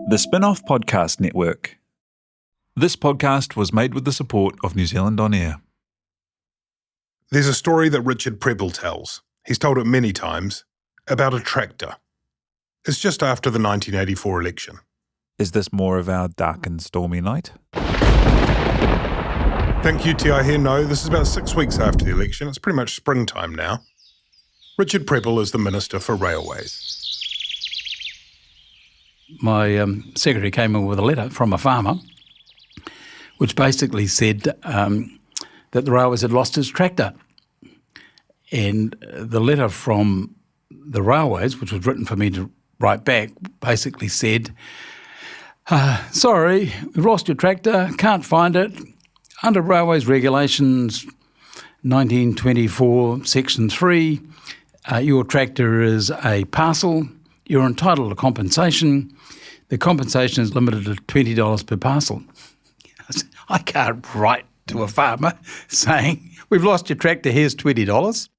The Spin-off Podcast Network. This podcast was made with the support of New Zealand On Air. There's a story that Richard Prebble tells. He's told it many times, about a tractor. It's just after the 1984 election. Is this more of our dark and stormy night? Thank you, Te Aihe. No, this is about 6 weeks after the election. It's pretty much springtime now. Richard Prebble is the Minister for Railways. My secretary came in with a letter from a farmer which basically said that the railways had lost his tractor. And the letter from the railways, which was written for me to write back, basically said, sorry, we've lost your tractor, can't find it. Under Railways Regulations 1924, Section 3, your tractor is a parcel. You're entitled to compensation. The compensation is limited to $20 per parcel. I can't write to a farmer saying, we've lost your tractor, here's $20.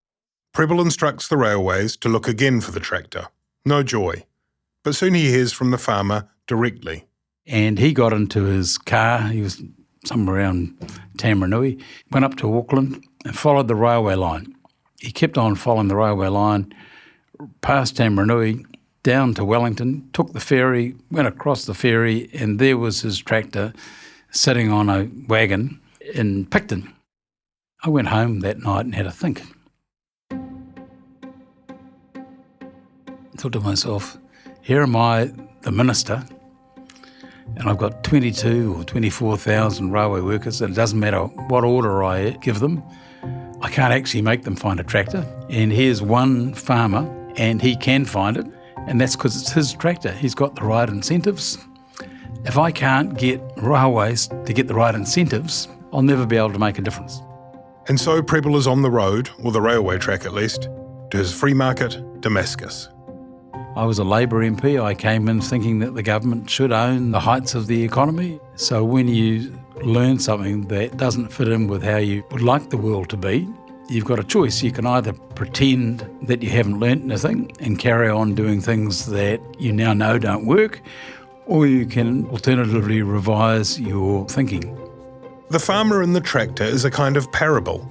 Prebble instructs the railways to look again for the tractor. No joy. But soon he hears from the farmer directly. And he got into his car, he was somewhere around Tamaranui, went up to Auckland and followed the railway line. He kept on following the railway line, past Tamaranui, down to Wellington, took the ferry, went across the ferry, and there was his tractor sitting on a wagon in Picton. I went home that night and had a think. I thought to myself, here am I, the minister, and I've got 22 or 24,000 railway workers, and it doesn't matter what order I give them, I can't actually make them find a tractor. And here's one farmer, and he can find it, and that's because it's his tractor. He's got the right incentives. If I can't get railways to get the right incentives, I'll never be able to make a difference. And so Prebble is on the road, or the railway track at least, to his free market, Damascus. I was a Labour MP. I came in thinking that the government should own the heights of the economy. So when you learn something that doesn't fit in with how you would like the world to be, you've got a choice. You can either pretend that you haven't learnt anything and carry on doing things that you now know don't work, or you can alternatively revise your thinking. The farmer and the tractor is a kind of parable,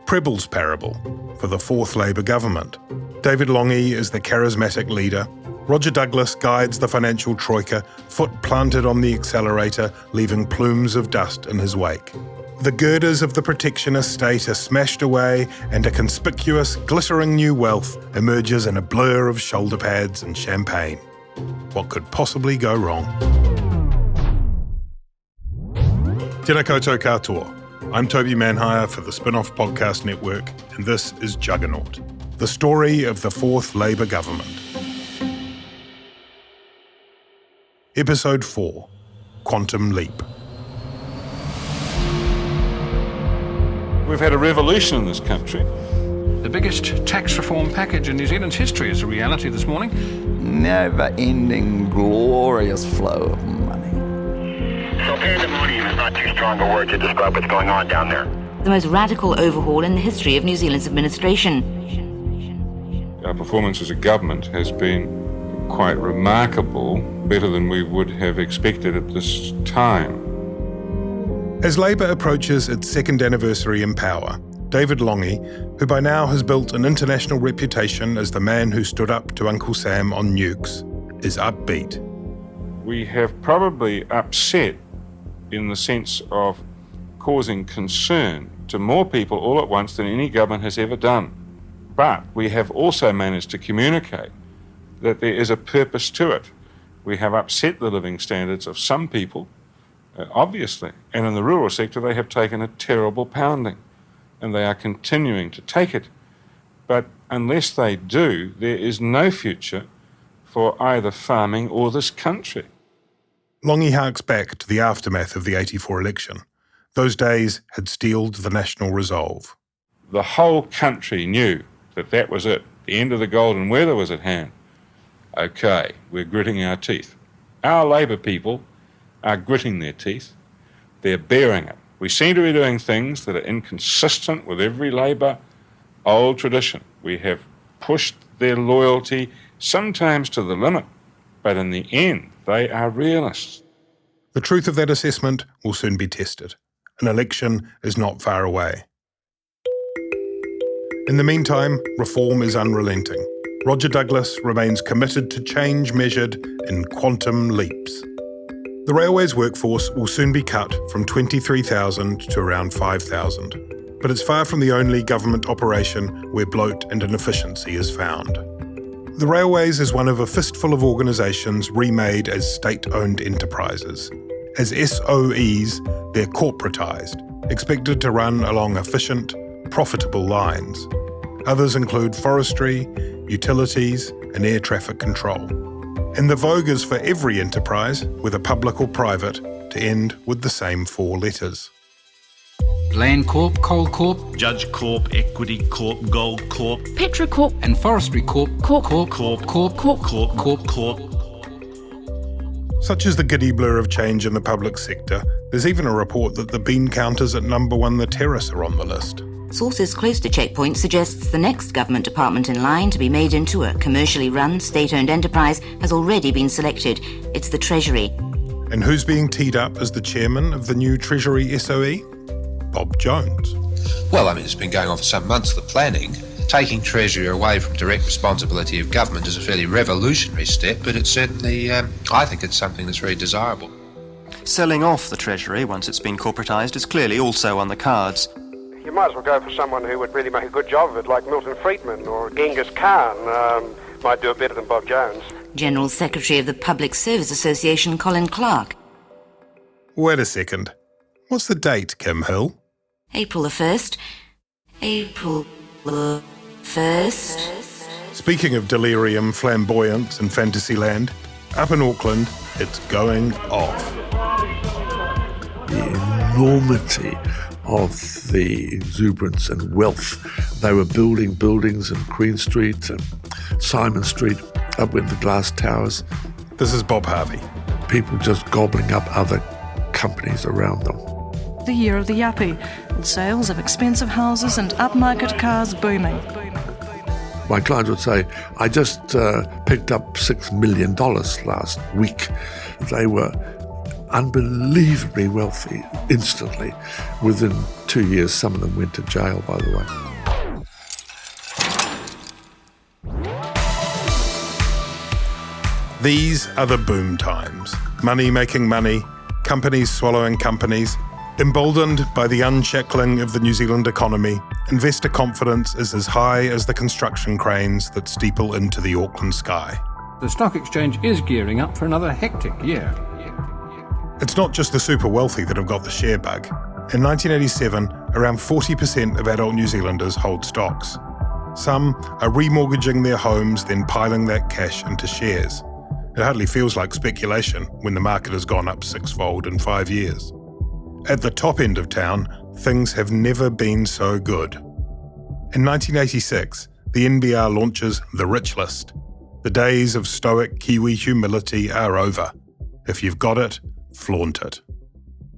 Prebble's parable, for the fourth Labour government. David Lange is the charismatic leader. Roger Douglas guides the financial troika, foot planted on the accelerator, leaving plumes of dust in his wake. The girders of the protectionist state are smashed away, and a conspicuous, glittering new wealth emerges in a blur of shoulder pads and champagne. What could possibly go wrong? Tēnā koutou katoa. I'm Toby Manhire for the Spin-off Podcast Network, and this is Juggernaut, the story of the fourth Labour government. Episode 4, Quantum Leap. We've had a revolution in this country. The biggest tax reform package in New Zealand's history is a reality this morning. Never-ending, glorious flow of money. So pandemonium is not too strong a word to describe what's going on down there. The most radical overhaul in the history of New Zealand's administration. Our performance as a government has been quite remarkable, better than we would have expected at this time. As Labour approaches its second anniversary in power, David Lange, who by now has built an international reputation as the man who stood up to Uncle Sam on nukes, is upbeat. We have probably upset in the sense of causing concern to more people all at once than any government has ever done. But we have also managed to communicate that there is a purpose to it. We have upset the living standards of some people, obviously, and in the rural sector they have taken a terrible pounding, and they are continuing to take it. But unless they do, there is no future for either farming or this country. Lange harks back to the aftermath of the 84 election. Those days had steeled the national resolve. The whole country knew that that was it. The end of the golden weather was at hand. Okay, we're gritting our teeth. Our Labour people are gritting their teeth. They're bearing it. We seem to be doing things that are inconsistent with every Labour old tradition. We have pushed their loyalty sometimes to the limit, but in the end, They are realists. The truth of that assessment will soon be tested. An election is not far away. In the meantime, reform is unrelenting. Roger Douglas remains committed to change measured in quantum leaps. The railway's workforce will soon be cut from 23,000 to around 5,000. But it's far from the only government operation where bloat and inefficiency is found. The Railways is one of a fistful of organisations remade as state-owned enterprises. As SOEs, they're corporatised, expected to run along efficient, profitable lines. Others include forestry, utilities, and air traffic control. And the vogue is for every enterprise, whether public or private, to end with the same 4 letters. Land Corp, Coal Corp, Judge Corp, Equity Corp, Gold Corp, Petra Corp and Forestry Corp, Corp Corp, Corp, Corp, Corp, Corp, Corp, Corp. Such is the giddy blur of change in the public sector, there's even a report that the bean counters at number 1 the Terrace are on the list. Sources close to Checkpoint suggests the next government department in line to be made into a commercially run, state-owned enterprise has already been selected. It's the Treasury. And who's being teed up as the chairman of the new Treasury SOE? Bob Jones. Well, it's been going on for some months, the planning. Taking Treasury away from direct responsibility of government is a fairly revolutionary step, but it's certainly, I think it's something that's very desirable. Selling off the Treasury once it's been corporatised is clearly also on the cards. You might as well go for someone who would really make a good job of it, like Milton Friedman or Genghis Khan. Might do it better than Bob Jones. General Secretary of the Public Service Association, Colin Clark. Wait a second. What's the date, Kim Hill? April the 1st. April the 1st. Speaking of delirium, flamboyance and fantasyland, up in Auckland, it's going off. The enormity of the exuberance and wealth. They were building buildings in Queen Street and Simon Street, up in the glass towers. This is Bob Harvey. People just gobbling up other companies around them. The year of the yuppie, with sales of expensive houses and upmarket cars booming. My client would say, I just picked up $6 million last week. They were unbelievably wealthy instantly. Within 2 years, some of them went to jail, by the way. These are the boom times. Money making money, companies swallowing companies. Emboldened by the unshackling of the New Zealand economy, investor confidence is as high as the construction cranes that steeple into the Auckland sky. The stock exchange is gearing up for another hectic year. It's not just the super wealthy that have got the share bug. In 1987, around 40% of adult New Zealanders hold stocks. Some are remortgaging their homes, then piling that cash into shares. It hardly feels like speculation when the market has gone up 6-fold in 5 years. At the top end of town, things have never been so good. In 1986, the NBR launches The Rich List. The days of stoic Kiwi humility are over. If you've got it, flaunt it.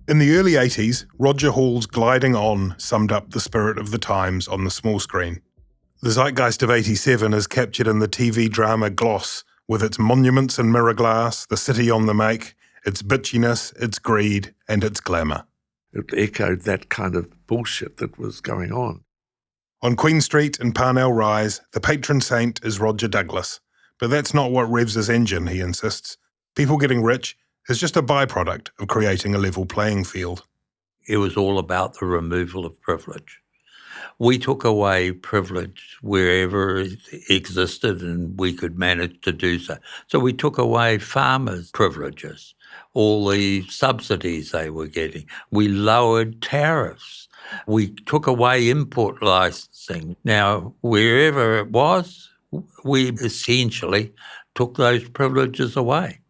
In the early 80s, Roger Hall's Gliding On summed up the spirit of the times on the small screen. The zeitgeist of 87 is captured in the TV drama Gloss, with its monuments in mirror glass, the city on the make, its bitchiness, its greed, and its glamour. It echoed that kind of bullshit that was going on. On Queen Street in Parnell Rise, the patron saint is Roger Douglas. But that's not what revs his engine, he insists. People getting rich is just a byproduct of creating a level playing field. It was all about the removal of privilege. We took away privilege wherever it existed and we could manage to do so. So we took away farmers' privileges, all the subsidies they were getting. We lowered tariffs. We took away import licensing. Now, wherever it was, we essentially took those privileges away.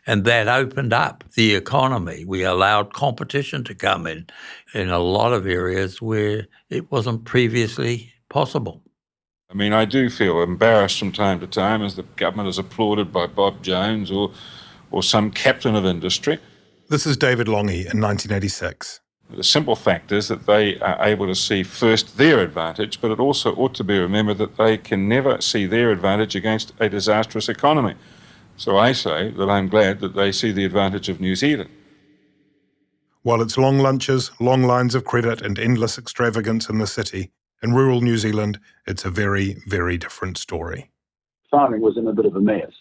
And that opened up the economy. We allowed competition to come in a lot of areas where it wasn't previously possible. I mean, I do feel embarrassed from time to time as the government is applauded by Bob Jones or some captain of industry. This is David Lange in 1986. The simple fact is that they are able to see first their advantage, but it also ought to be remembered that they can never see their advantage against a disastrous economy. So I say that I'm glad that they see the advantage of New Zealand. While it's long lunches, long lines of credit and endless extravagance in the city, in rural New Zealand, it's a very, very different story. Farming was in a bit of a mess.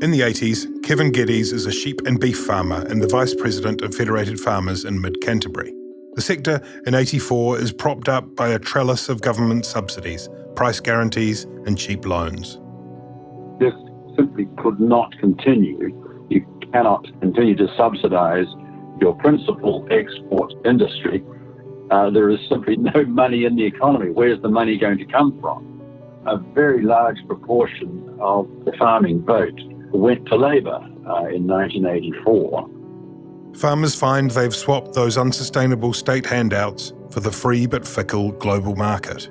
In the 80s, Kevin Geddes is a sheep and beef farmer and the Vice President of Federated Farmers in mid-Canterbury. The sector in 84 is propped up by a trellis of government subsidies, price guarantees and cheap loans. This simply could not continue. You cannot continue to subsidise your principal export industry. There is simply no money in the economy. Where's the money going to come from? A very large proportion of the farming vote went to Labour in 1984. Farmers find they've swapped those unsustainable state handouts for the free but fickle global market.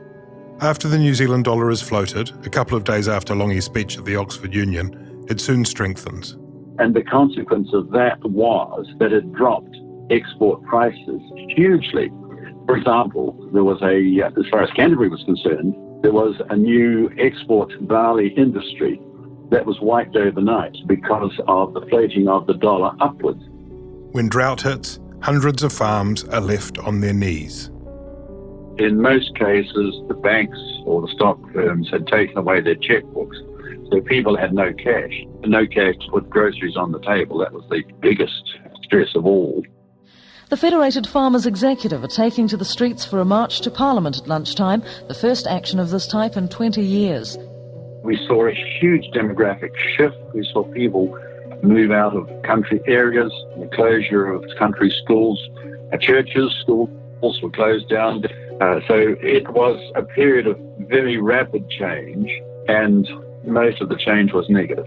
After the New Zealand dollar is floated, a couple of days after Lange's speech at the Oxford Union, it soon strengthens. And the consequence of that was that it dropped export prices hugely. For example, there was as far as Canterbury was concerned, there was a new export barley industry that was wiped overnight because of the floating of the dollar upwards. When drought hits, hundreds of farms are left on their knees. In most cases, the banks or the stock firms had taken away their checkbooks, so people had no cash. No cash to put groceries on the table. That was the biggest stress of all. The Federated Farmers Executive are taking to the streets for a march to Parliament at lunchtime, the first action of this type in 20 years. We saw a huge demographic shift. We saw people move out of country areas, the closure of country schools, churches, schools were closed down. So it was a period of very rapid change, and most of the change was negative.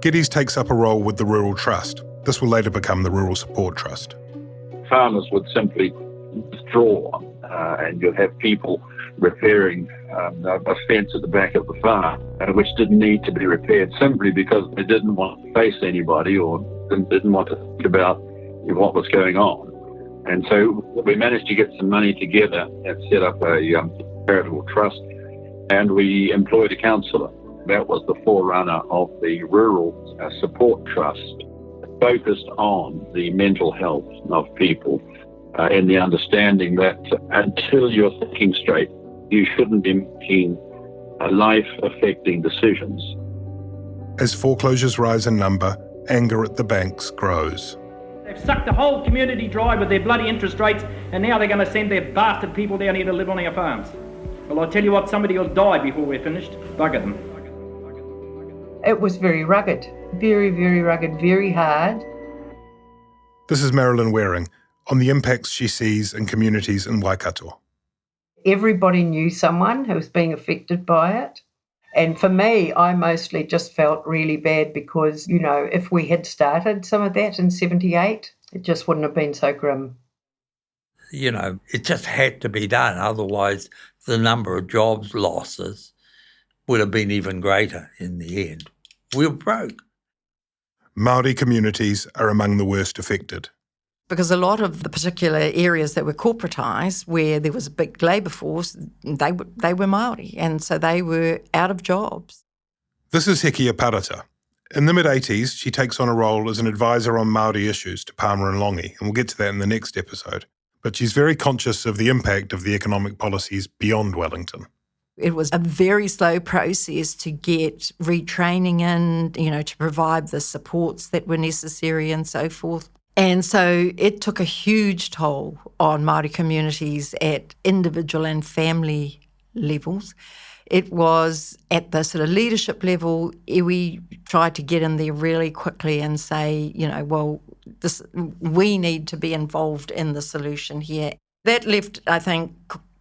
Geddes takes up a role with the Rural Trust. This will later become the Rural Support Trust. Farmers would simply withdraw, and you'd have people repairing a fence at the back of the farm, which didn't need to be repaired simply because they didn't want to face anybody or didn't want to think about what was going on. And so we managed to get some money together and set up a charitable trust, and we employed a counsellor. That was the forerunner of the Rural Support Trust, focused on the mental health of people and the understanding that until you're thinking straight, you shouldn't be making life-affecting decisions. As foreclosures rise in number, anger at the banks grows. They've sucked the whole community dry with their bloody interest rates, and now they're going to send their bastard people down here to live on our farms. Well, I'll tell you what, somebody will die before we're finished. Bugger them. It was very rugged, very, very rugged, very hard. This is Marilyn Waring on the impacts she sees in communities in Waikato. Everybody knew someone who was being affected by it. And for me, I mostly just felt really bad because, you know, if we had started some of that in 78, it just wouldn't have been so grim. You know, it just had to be done. Otherwise, the number of jobs losses would have been even greater in the end. We were broke. Māori communities are among the worst affected. Because a lot of the particular areas that were corporatised, where there was a big labour force, they were Māori, and so they were out of jobs. This is Hekia Parata. In the mid-80s, she takes on a role as an advisor on Māori issues to Palmer and Lange, and we'll get to that in the next episode. But she's very conscious of the impact of the economic policies beyond Wellington. It was a very slow process to get retraining in, you know, to provide the supports that were necessary and so forth. And so it took a huge toll on Māori communities at individual and family levels. It was at the sort of leadership level, we tried to get in there really quickly and say, you know, well, we need to be involved in the solution here. That left, I think,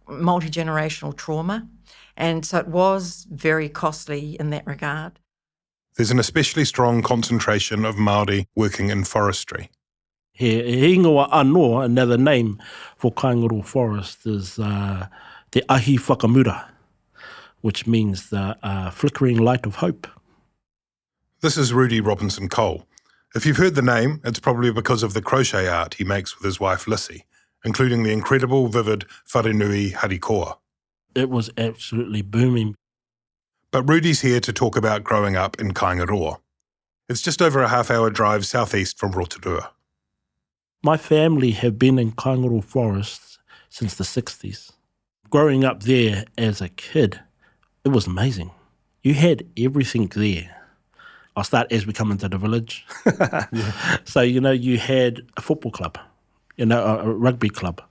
multi-generational trauma. And so it was very costly in that regard. There's an especially strong concentration of Māori working in forestry. He ingoa anō, another name for Kaingaro Forest, is Te Ahi Whakamura, which means the flickering light of hope. This is Rudi Robinson Cole. If you've heard the name, it's probably because of the crochet art he makes with his wife Lissy, including the incredible, vivid Wharenui Harikoa. It was absolutely booming. But Rudi's here to talk about growing up in Kaingaroa. It's just over a half-hour drive southeast from Rotorua. My family have been in Kaingaroa forests since the 60s. Growing up there as a kid, it was amazing. You had everything there. I'll start as we come into the village. So, you had a football club, a rugby club.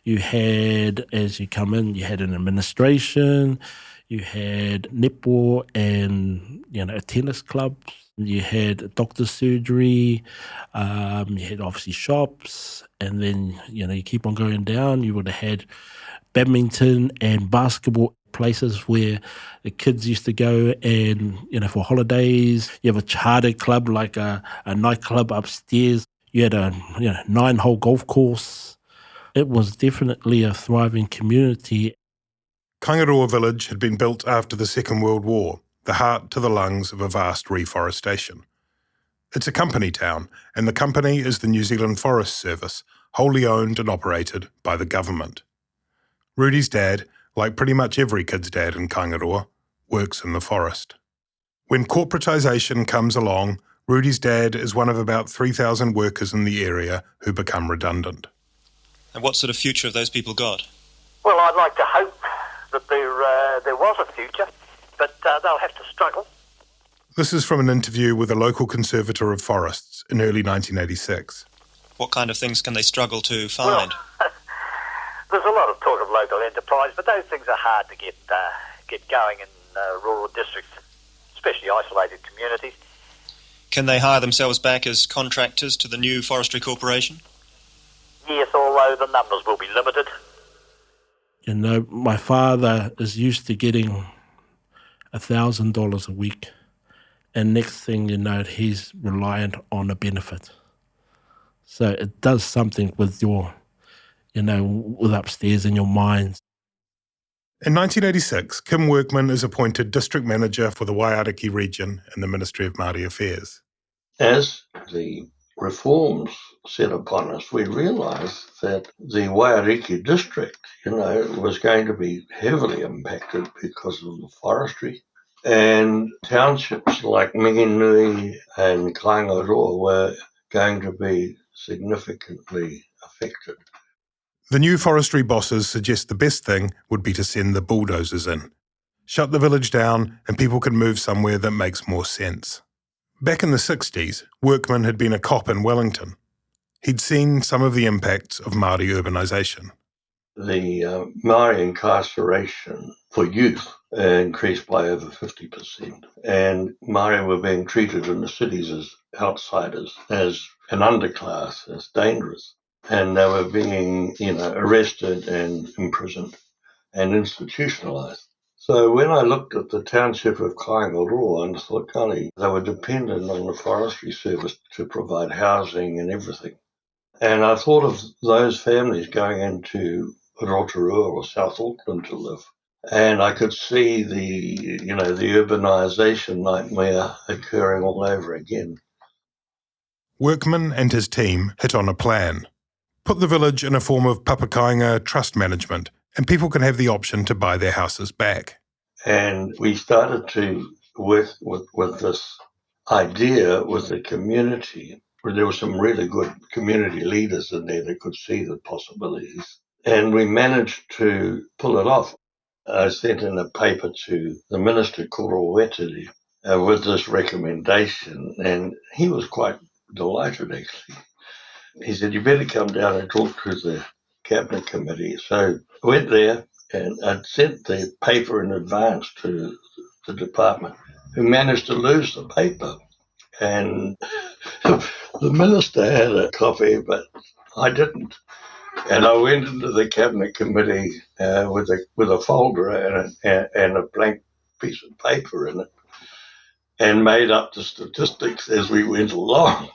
You had, as you come in, you had an administration, you had netball and, a tennis club. You had a doctor's surgery, you had obviously shops, and then, you keep on going down. You would have had badminton and basketball places where the kids used to go and, for holidays. You have a charter club, like a nightclub upstairs. You had a 9-hole golf course. It was definitely a thriving community. Kaingaroa village had been built after the Second World War, the heart to the lungs of a vast reforestation. It's a company town, and the company is the New Zealand Forest Service, wholly owned and operated by the government. Rudi's dad, like pretty much every kid's dad in Kaingaroa, works in the forest. When corporatisation comes along, Rudi's dad is one of about 3,000 workers in the area who become redundant. And what sort of future have those people got? Well, I'd like to hope that there was a future, but they'll have to struggle. This is from an interview with a local conservator of forests in early 1986. What kind of things can they struggle to find? Well, there's a lot of talk of local enterprise, but those things are hard to get going in rural districts, especially isolated communities. Can they hire themselves back as contractors to the new Forestry Corporation? Yes, although the numbers will be limited. My father is used to getting $1,000 a week, and next thing you know, he's reliant on a benefit. So it does something with your, with upstairs in your mind. In 1986, Kim Workman is appointed district manager for the Waiariki region in the Ministry of Māori Affairs. As the reforms set upon us, we realised that the Waiariki district, was going to be heavily impacted because of the forestry. And townships like Minginui and Kaingaroa were going to be significantly affected. The new forestry bosses suggest the best thing would be to send the bulldozers in. Shut the village down and people can move somewhere that makes more sense. Back in the 60s, Workman had been a cop in Wellington. He'd seen some of the impacts of Māori urbanisation. The Māori incarceration for youth increased by over 50%. And Māori were being treated in the cities as outsiders, as an underclass, as dangerous. And they were being, arrested and imprisoned and institutionalised. So when I looked at the township of Kaingaroa and thought, golly, they were dependent on the forestry service to provide housing and everything. And I thought of those families going into Rotorua or South Auckland to live. And I could see the urbanisation nightmare occurring all over again. Workman and his team hit on a plan. Put the village in a form of papakainga trust management, and people can have the option to buy their houses back. And we started to work with this idea with the community, where there were some really good community leaders in there that could see the possibilities. And we managed to pull it off. I sent in a paper to the Minister Korowetiri with this recommendation, and he was quite delighted, actually. He said, you better come down and talk to the Cabinet Committee. So I went there, and I'd sent the paper in advance to the department, who managed to lose the paper. And the Minister had a copy, but I didn't. And I went into the Cabinet Committee with a folder and a blank piece of paper in it, and made up the statistics as we went along.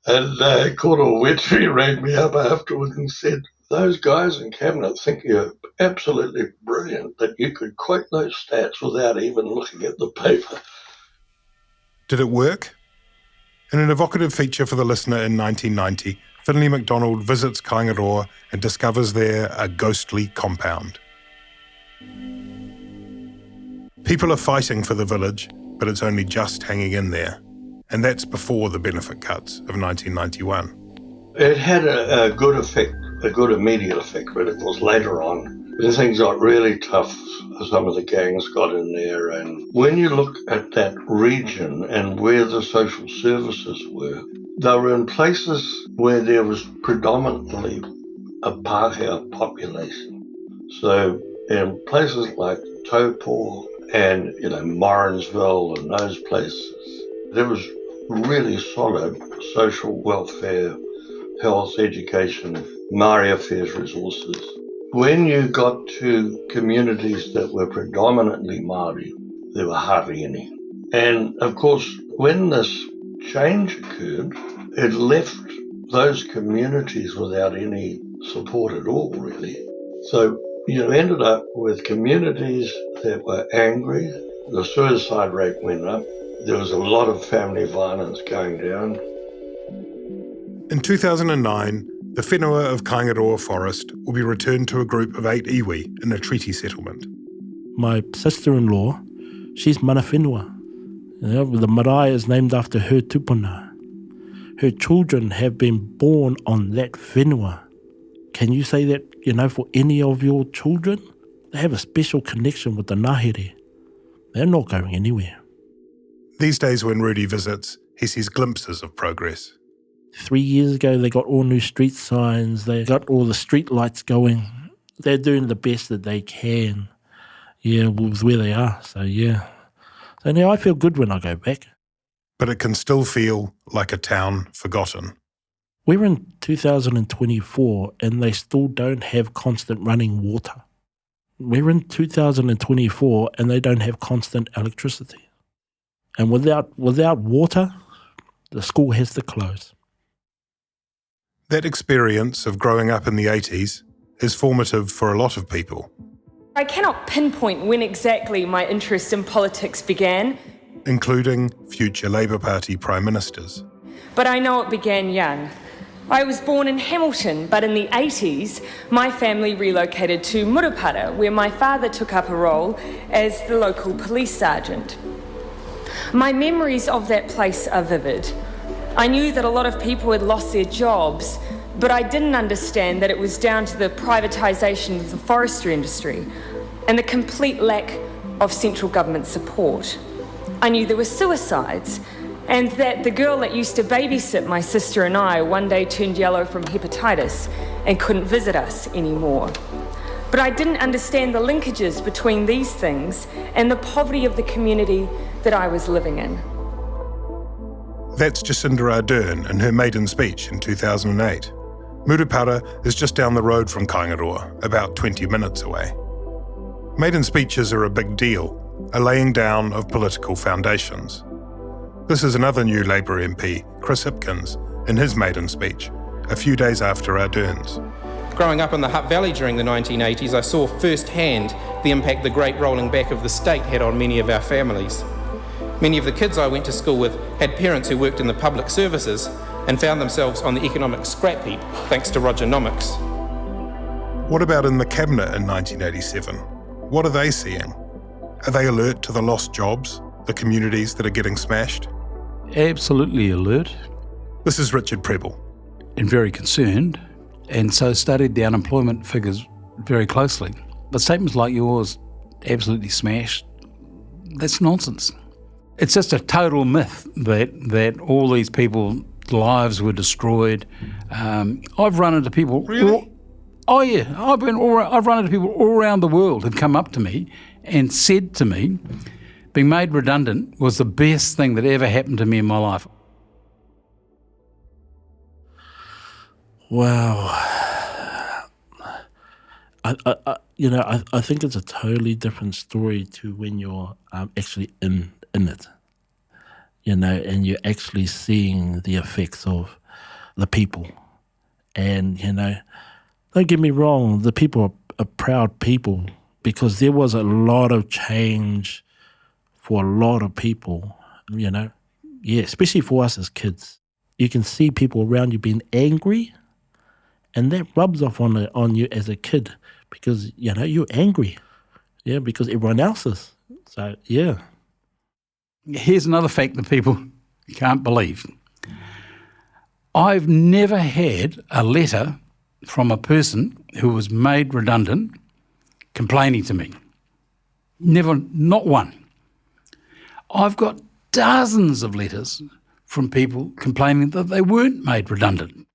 And Korowetiri rang me up afterwards and said, those guys in Cabinet think you're absolutely brilliant, that you could quote those stats without even looking at the paper. Did it work? In an evocative feature for the listener in 1990, Finlay MacDonald visits Kaingaroa and discovers there a ghostly compound. People are fighting for the village, but it's only just hanging in there. And that's before the benefit cuts of 1991. It had a good effect, a good immediate effect, but of course later on, when things got really tough, some of the gangs got in there. And when you look at that region and where the social services were, they were in places where there was predominantly a Pākehā population. So in places like Taupō and, Morrinsville and those places, there was really solid social welfare, health, education, Māori affairs resources. When you got to communities that were predominantly Māori, there were hardly any. And of course, when this change occurred, it left those communities without any support at all, really. So you ended up with communities that were angry, the suicide rate went up, there was a lot of family violence going down. In 2009, the whenua of Kaingaroa Forest will be returned to a group of 8 iwi in a treaty settlement. My sister-in-law, she's mana whenua. The marae is named after her tupuna. Her children have been born on that whenua. Can you say that, for any of your children? They have a special connection with the ngahere. They're not going anywhere. These days when Rudi visits, he sees glimpses of progress. 3 years ago, they got all new street signs. They got all the street lights going. They're doing the best that they can, with where they are. So now I feel good when I go back. But it can still feel like a town forgotten. We're in 2024 and they still don't have constant running water. We're in 2024 and they don't have constant electricity. And without water, the school has to close. That experience of growing up in the 80s is formative for a lot of people. I cannot pinpoint when exactly my interest in politics began, including future Labour Party Prime Ministers. But I know it began young. I was born in Hamilton, but in the 80s, my family relocated to Murupara, where my father took up a role as the local police sergeant. My memories of that place are vivid. I knew that a lot of people had lost their jobs, but I didn't understand that it was down to the privatisation of the forestry industry and the complete lack of central government support. I knew there were suicides, and that the girl that used to babysit my sister and I one day turned yellow from hepatitis and couldn't visit us anymore. But I didn't understand the linkages between these things and the poverty of the community that I was living in. That's Jacinda Ardern in her maiden speech in 2008. Murupara is just down the road from Kaingaroa, about 20 minutes away. Maiden speeches are a big deal, a laying down of political foundations. This is another new Labour MP, Chris Hipkins, in his maiden speech, a few days after Ardern's. Growing up in the Hutt Valley during the 1980s, I saw firsthand the impact the great rolling back of the state had on many of our families. Many of the kids I went to school with had parents who worked in the public services and found themselves on the economic scrap heap thanks to Rogernomics. What about in the Cabinet in 1987? What are they seeing? Are they alert to the lost jobs, the communities that are getting smashed? Absolutely alert. This is Richard Prebble. And very concerned, and so studied the unemployment figures very closely. But statements like yours, absolutely smashed, that's nonsense. It's just a total myth that all these people's lives were destroyed. I've run into people... Really? I've run into people all around the world who've come up to me and said to me, being made redundant was the best thing that ever happened to me in my life. Wow. I think it's a totally different story to when you're actually in it, and you're actually seeing the effects of the people. And, don't get me wrong, the people are proud people because there was a lot of change for a lot of people, especially for us as kids. You can see people around you being angry, and that rubs off on you as a kid because, you're angry, because everyone else is. So, yeah. Here's another fact that people can't believe. I've never had a letter from a person who was made redundant complaining to me. Never, not one. I've got dozens of letters from people complaining that they weren't made redundant.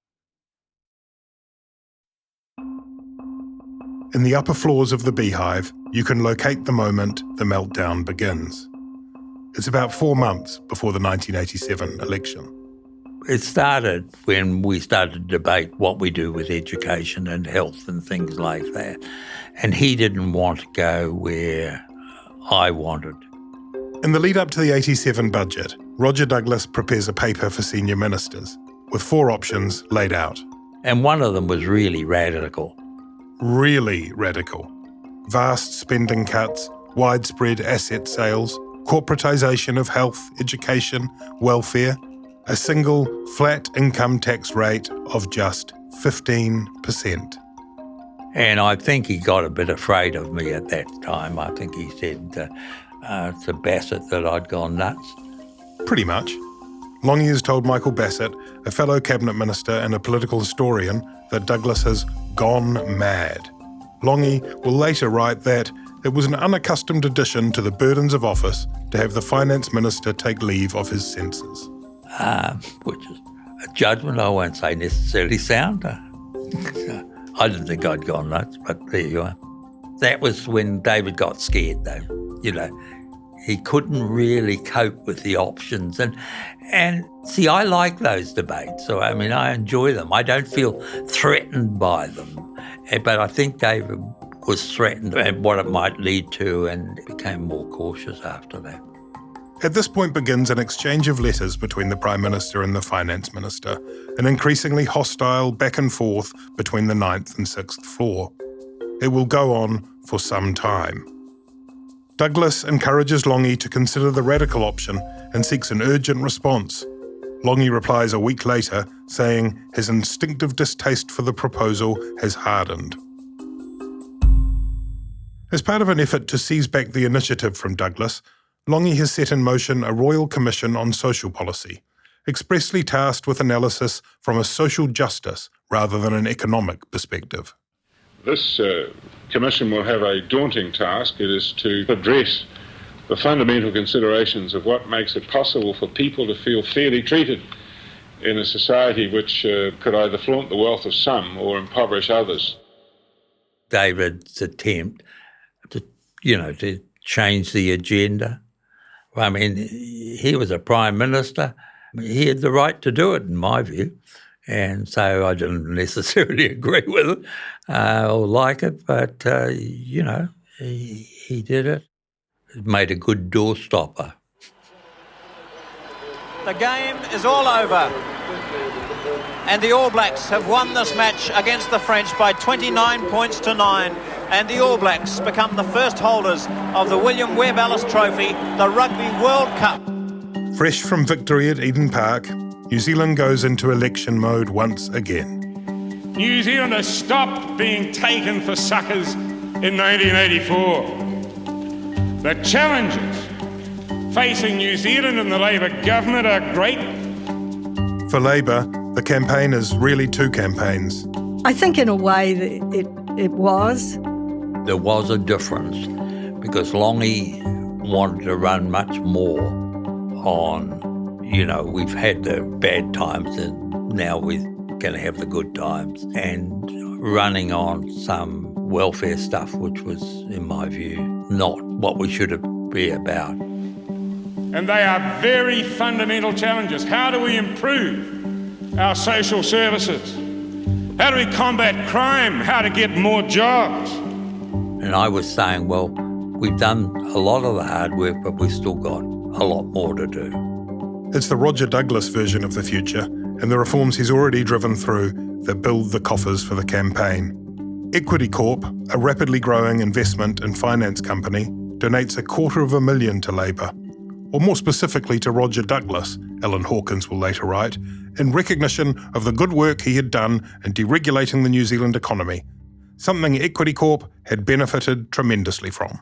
In the upper floors of the beehive, you can locate the moment the meltdown begins. It's about 4 months before the 1987 election. It started when we started to debate what we do with education and health and things like that. And he didn't want to go where I wanted. In the lead up to the 87 budget, Roger Douglas prepares a paper for senior ministers, with 4 options laid out. And one of them was really radical. Really radical. Vast spending cuts, widespread asset sales, corporatisation of health, education, welfare, a single flat income tax rate of just 15%. And I think he got a bit afraid of me at that time. I think he said to Bassett that I'd gone nuts. Pretty much. Lange has told Michael Bassett, a fellow cabinet minister and a political historian, that Douglas has gone mad. Lange will later write that it was an unaccustomed addition to the burdens of office to have the finance minister take leave of his senses. Which is a judgment I won't say necessarily sound. I didn't think I'd gone nuts, but there you are. That was when David got scared, though. You know, he couldn't really cope with the options. And see, I like those debates. So, I mean, I enjoy them. I don't feel threatened by them. But I think David was threatened at what it might lead to and became more cautious after that. At this point begins an exchange of letters between the Prime Minister and the Finance Minister, an increasingly hostile back and forth between the 9th and 6th floor. It will go on for some time. Douglas encourages Lange to consider the radical option and seeks an urgent response. Lange replies a week later, saying his instinctive distaste for the proposal has hardened. As part of an effort to seize back the initiative from Douglas, Lange has set in motion a Royal Commission on Social Policy, expressly tasked with analysis from a social justice rather than an economic perspective. This commission will have a daunting task. It is to address the fundamental considerations of what makes it possible for people to feel fairly treated in a society which could either flaunt the wealth of some or impoverish others. David's attempt to change the agenda. I mean, he was a Prime Minister. He had the right to do it, in my view. And so I didn't necessarily agree with it or like it, but, he did it. It made a good doorstopper. The game is all over. And the All Blacks have won this match against the French by 29 points to 9. And the All Blacks become the first holders of the William Webb Ellis Trophy, the Rugby World Cup. Fresh from victory at Eden Park, New Zealand goes into election mode once again. New Zealand has stopped being taken for suckers in 1984. The challenges facing New Zealand and the Labour government are great. For Labour, the campaign is really 2 campaigns. I think in a way it was. There was a difference because Lange wanted to run much more on, we've had the bad times and now we're going to have the good times, and running on some welfare stuff which was, in my view, not what we should be about. And they are very fundamental challenges. How do we improve our social services? How do we combat crime? How to get more jobs? And I was saying, well, we've done a lot of the hard work, but we've still got a lot more to do. It's the Roger Douglas version of the future and the reforms he's already driven through that build the coffers for the campaign. Equity Corp, a rapidly growing investment and finance company, donates $250,000 to Labour, or more specifically to Roger Douglas, Alan Hawkins will later write, in recognition of the good work he had done in deregulating the New Zealand economy, something Equity Corp had benefited tremendously from.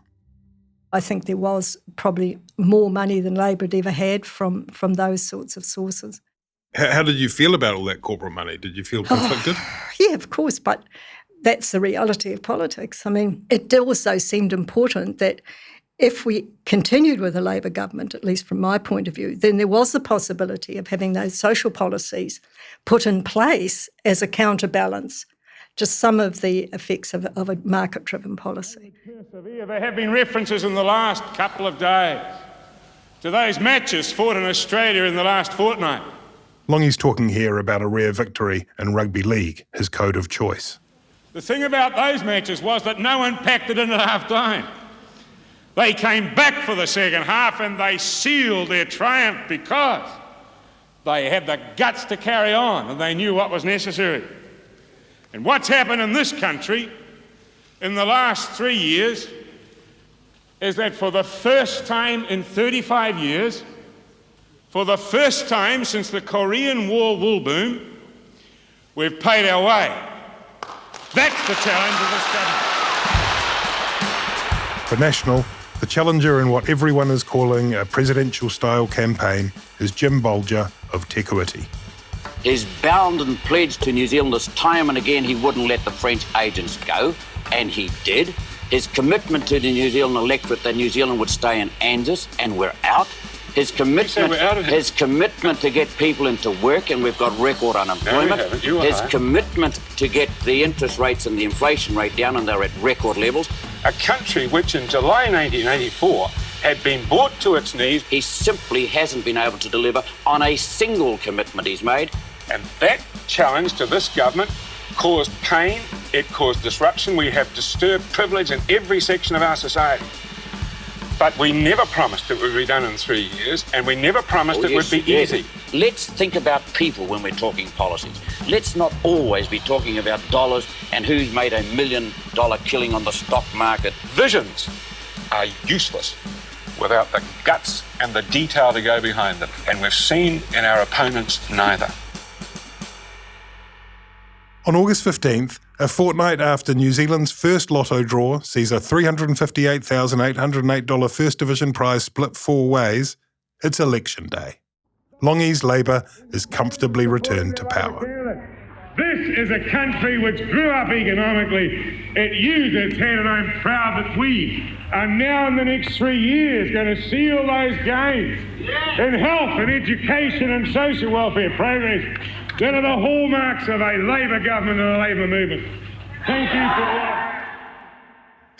I think there was probably more money than Labor had ever had from those sorts of sources. How did you feel about all that corporate money? Did you feel conflicted? Yeah, of course, but that's the reality of politics. I mean, it also seemed important that if we continued with a Labor government, at least from my point of view, then there was the possibility of having those social policies put in place as a counterbalance to some of the effects of a market-driven policy. There have been references in the last couple of days to those matches fought in Australia in the last fortnight. Longe's talking here about a rare victory in rugby league, his code of choice. The thing about those matches was that no one packed it in at half-time. They came back for the second half and they sealed their triumph because they had the guts to carry on and they knew what was necessary. And what's happened in this country in the last 3 years is that for the first time in 35 years, for the first time since the Korean War wool boom, we've paid our way. That's the challenge of this government. For National, the challenger in what everyone is calling a presidential-style campaign is Jim Bolger of Te Kuiti. He's bound and pledged to New Zealanders time and again he wouldn't let the French agents go, and he did. His commitment to the New Zealand electorate that New Zealand would stay in ANZUS, and we're out. His commitment to get people into work, and we've got record unemployment. His commitment to get the interest rates and the inflation rate down, and they're at record levels. A country which in July 1984 had been brought to its knees. He simply hasn't been able to deliver on a single commitment he's made. And that challenge to this government caused pain, it caused disruption. We have disturbed privilege in every section of our society. But we never promised it would be done in 3 years, and we never promised it would be easy. Let's think about people when we're talking policies. Let's not always be talking about dollars and who's made $1 million killing on the stock market. Visions are useless without the guts and the detail to go behind them. And we've seen in our opponents neither. On August 15th, a fortnight after New Zealand's first lotto draw sees a $358,808 First Division prize split 4 ways, it's election day. Longe's Labour is comfortably returned to power. This is a country which grew up economically. It used its head, and I'm proud that we are now in the next 3 years going to seal those gains in health and education and social welfare progress that are the hallmarks of a Labour government and a Labour movement. Thank you for that.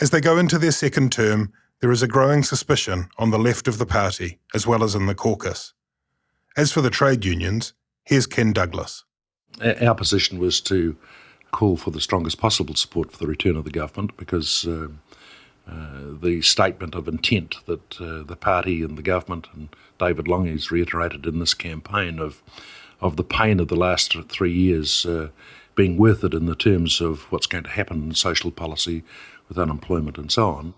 As they go into their second term, there is a growing suspicion on the left of the party, as well as in the caucus. As for the trade unions, here's Ken Douglas. Our position was to call for the strongest possible support for the return of the government, because the statement of intent that the party and the government and David Lange has reiterated in this campaign of the pain of the last 3 years being worth it in the terms of what's going to happen in social policy with unemployment and so on.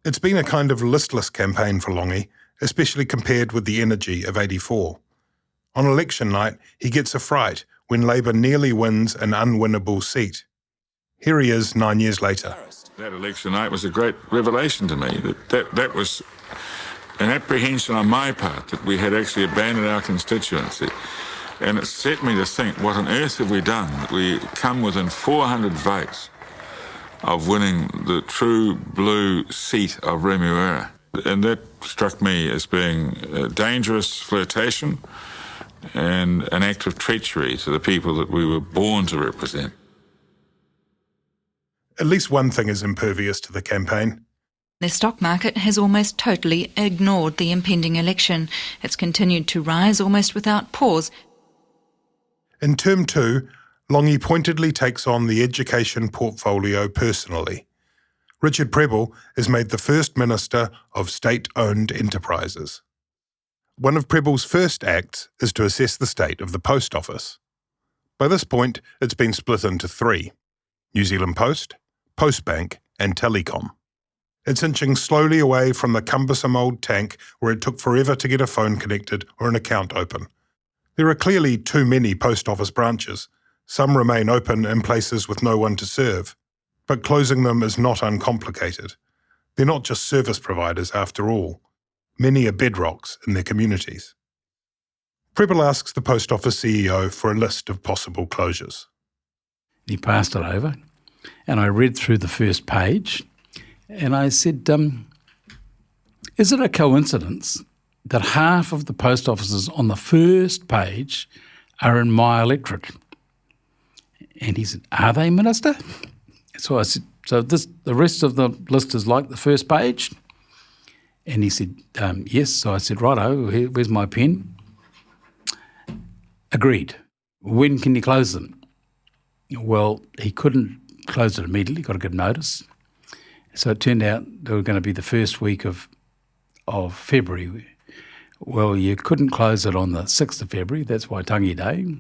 It's been a kind of listless campaign for Lange, especially compared with the energy of 84. On election night, he gets a fright when Labour nearly wins an unwinnable seat. Here he is 9 years later. That election night was a great revelation to me. That was an apprehension on my part that we had actually abandoned our constituency. And it set me to think, what on earth have we done? We come within 400 votes of winning the true blue seat of Remuera. And that struck me as being a dangerous flirtation and an act of treachery to the people that we were born to represent. At least one thing is impervious to the campaign. The stock market has almost totally ignored the impending election. It's continued to rise almost without pause. In Term 2, Lange pointedly takes on the education portfolio personally. Richard Prebble is made the first Minister of State-Owned Enterprises. One of Prebble's first acts is to assess the state of the post office. By this point, it's been split into 3: New Zealand Post, Postbank and Telecom. It's inching slowly away from the cumbersome old tank where it took forever to get a phone connected or an account open. There are clearly too many post office branches. Some remain open in places with no one to serve. But closing them is not uncomplicated. They're not just service providers after all. Many are bedrocks in their communities. Prebble asks the Post Office CEO for a list of possible closures. He passed it over, and I read through the first page, and I said, is it a coincidence that half of the post offices on the first page are in my electorate? And he said, are they, Minister? So I said, the rest of the list is like the first page? And he said, yes. So I said, righto, where's my pen? Agreed. When can you close them? Well, he couldn't close it immediately, got to give notice. So it turned out they were going to be the first week of February. Well, you couldn't close it on the 6th of February, that's Waitangi Day.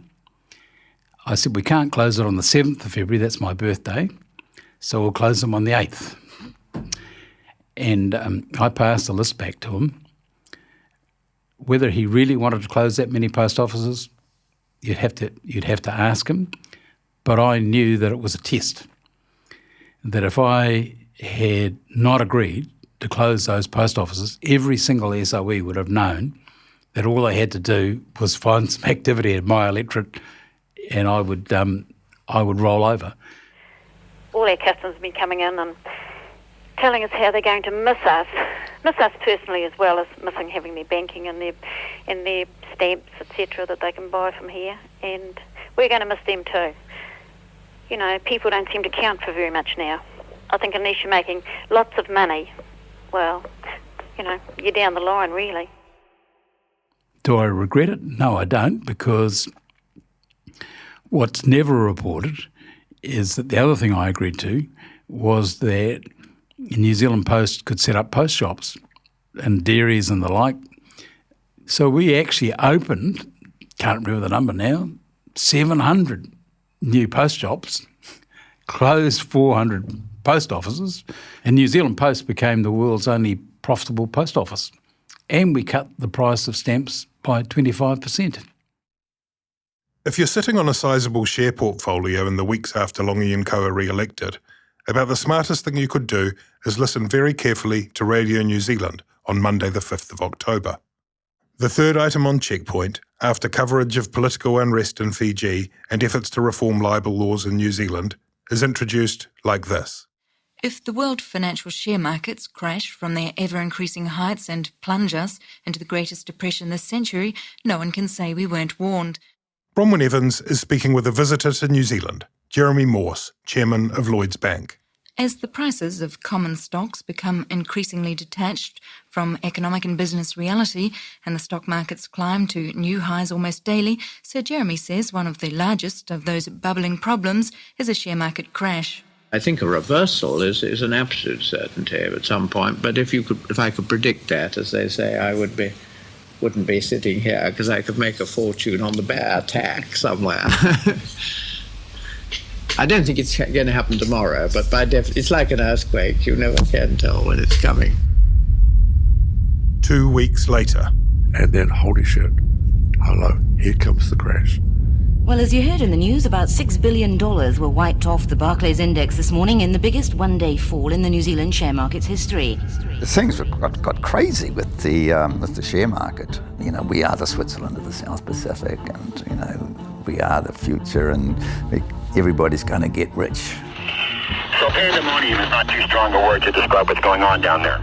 I said, we can't close it on the 7th of February, that's my birthday, so we'll close them on the 8th. And I passed the list back to him. Whether he really wanted to close that many post offices, you'd have to ask him. But I knew that it was a test, that if I had not agreed to close those post offices, every single SOE would have known that all they had to do was find some activity in my electorate, and I would roll over. All our customers have been coming in and telling us how they're going to miss us personally, as well as missing having their banking and their stamps, etc., that they can buy from here, and we're going to miss them too. You know, people don't seem to count for very much now. I think unless you're making lots of money, well, you know, you're down the line, really. Do I regret it? No, I don't, because what's never reported is that the other thing I agreed to was that New Zealand Post could set up post shops and dairies and the like. So we actually opened, can't remember the number now, 700 new post shops, closed 400 post offices, and New Zealand Post became the world's only profitable post office. And we cut the price of stamps by 25%. If you're sitting on a sizable share portfolio in the weeks after Lange & Co are re-elected, about the smartest thing you could do is listen very carefully to Radio New Zealand on Monday the 5th of October. The third item on Checkpoint, after coverage of political unrest in Fiji and efforts to reform libel laws in New Zealand, is introduced like this. If the world financial share markets crash from their ever-increasing heights and plunge us into the greatest depression this century, no one can say we weren't warned. Bronwyn Evans is speaking with a visitor to New Zealand, Jeremy Morse, chairman of Lloyds Bank. As the prices of common stocks become increasingly detached from economic and business reality and the stock markets climb to new highs almost daily, Sir Jeremy says one of the largest of those bubbling problems is a share market crash. I think a reversal is an absolute certainty at some point, but if I could predict that, as they say, I wouldn't be sitting here, because I could make a fortune on the bear attack somewhere. I don't think it's going to happen tomorrow, but it's like an earthquake. You never can tell when it's coming. 2 weeks later. And then, holy shit, hello, here comes the crash. Well, as you heard in the news, about $6 billion were wiped off the Barclays Index this morning in the biggest one-day fall in the New Zealand share market's history. Things got crazy with the share market. You know, we are the Switzerland of the South Pacific, and, you know, we are the future, and everybody's going to get rich. So pandemonium is not too strong a word to describe what's going on down there.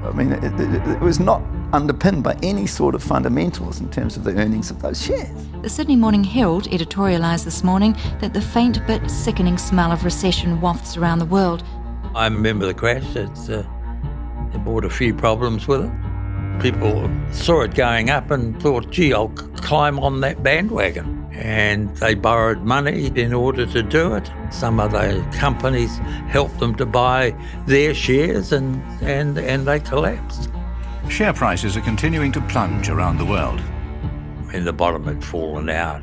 I mean, it was not underpinned by any sort of fundamentals in terms of the earnings of those shares. The Sydney Morning Herald editorialised this morning that the faint but sickening smell of recession wafts around the world. I remember the crash. It brought a few problems with it. People saw it going up and thought, gee, I'll climb on that bandwagon. And they borrowed money in order to do it. Some other companies helped them to buy their shares, and they collapsed. Share prices are continuing to plunge around the world. And the bottom had fallen out.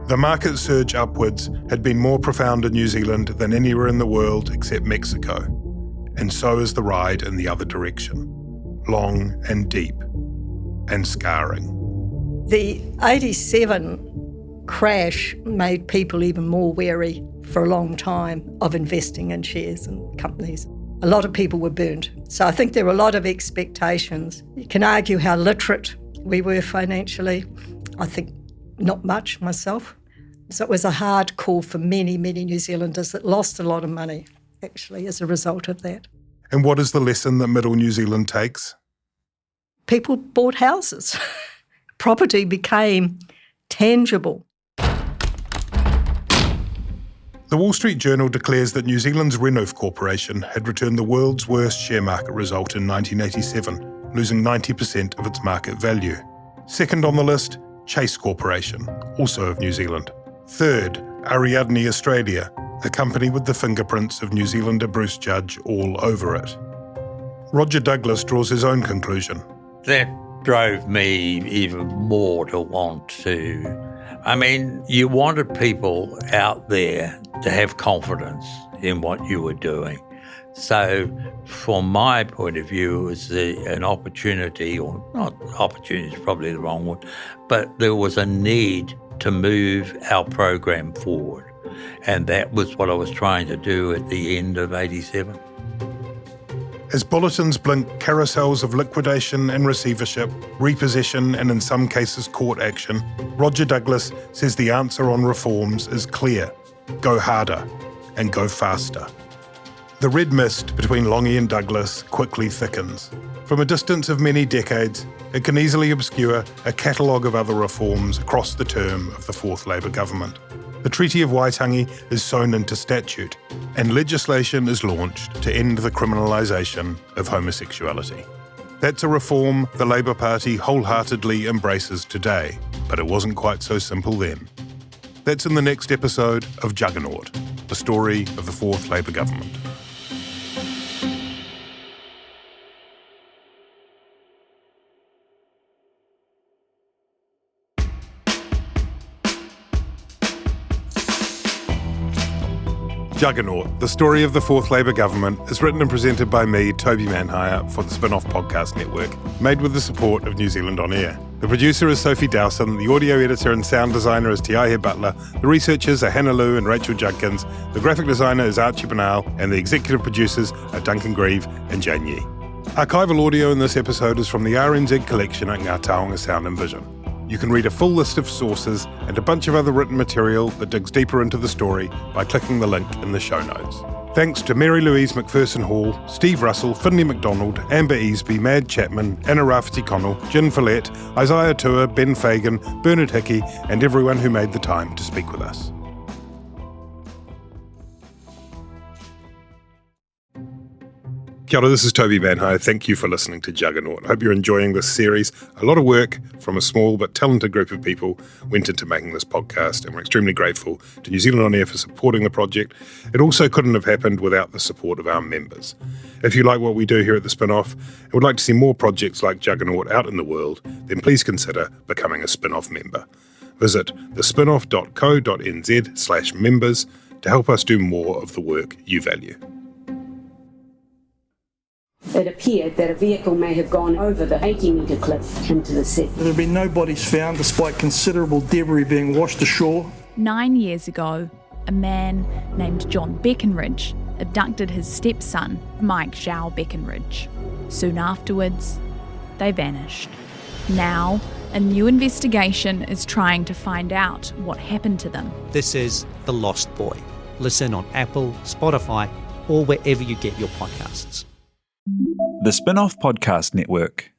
The market surge upwards had been more profound in New Zealand than anywhere in the world except Mexico. And so is the ride in the other direction. Long and deep and scarring. The 87 crash made people even more wary for a long time of investing in shares and companies. a lot of people were burned. So I think there were a lot of expectations. You can argue how literate we were financially. I think not much myself. So it was a hard call for many, many New Zealanders that lost a lot of money, actually, as a result of that. And what is the lesson that middle New Zealand takes? People bought houses. Property became tangible. The Wall Street Journal declares that New Zealand's Renov Corporation had returned the world's worst share market result in 1987, losing 90% of its market value. Second on the list, Chase Corporation, also of New Zealand. Third, Ariadne Australia, a company with the fingerprints of New Zealander Bruce Judge all over it. Roger Douglas draws his own conclusion. That drove me even more to want to. I mean, you wanted people out there to have confidence in what you were doing. So from my point of view, it was an opportunity, or not opportunity is probably the wrong word, but there was a need to move our program forward. And that was what I was trying to do at the end of 87. As bulletins blink carousels of liquidation and receivership, repossession and in some cases court action, Roger Douglas says the answer on reforms is clear. Go harder and go faster. The red mist between Lange and Douglas quickly thickens. From a distance of many decades, it can easily obscure a catalogue of other reforms across the term of the Fourth Labour government. The Treaty of Waitangi is sewn into statute, and legislation is launched to end the criminalisation of homosexuality. That's a reform the Labour Party wholeheartedly embraces today, but it wasn't quite so simple then. That's in the next episode of Juggernaut, the story of the Fourth Labour government. Juggernaut, the story of the Fourth Labour government, is written and presented by me, Toby Manhire, for the Spin-Off Podcast Network, made with the support of New Zealand On Air. The producer is Sophie Dowson, the audio editor and sound designer is Tiahe Butler, the researchers are Hannah Lou and Rachel Judkins, the graphic designer is Archie Banal, and the executive producers are Duncan Grieve and Jane Yee. Archival audio in this episode is from the RNZ collection at Ngā Taonga Sound and Vision. You can read a full list of sources and a bunch of other written material that digs deeper into the story by clicking the link in the show notes. Thanks to Mary Louise McPherson Hall, Steve Russell, Finlay McDonald, Amber Easby, Mad Chapman, Anna Rafferty Connell, Jen Follett, Isaiah Tua, Ben Fagan, Bernard Hickey, and everyone who made the time to speak with us. Kia ora, this is Toby Manhire. Thank you for listening to Juggernaut. I hope you're enjoying this series. A lot of work from a small but talented group of people went into making this podcast, and we're extremely grateful to New Zealand On Air for supporting the project. It also couldn't have happened without the support of our members. If you like what we do here at the Spin-Off and would like to see more projects like Juggernaut out in the world, then please consider becoming a Spin-Off member. Visit thespinoff.co.nz/members to help us do more of the work you value. It appeared that a vehicle may have gone over the 80-metre cliff into the sea. There have been no bodies found despite considerable debris being washed ashore. 9 years ago, a man named John Beckenridge abducted his stepson, Mike Zhao Beckenridge. Soon afterwards, they vanished. Now, a new investigation is trying to find out what happened to them. This is The Lost Boy. Listen on Apple, Spotify, or wherever you get your podcasts. The Spin-Off Podcast Network.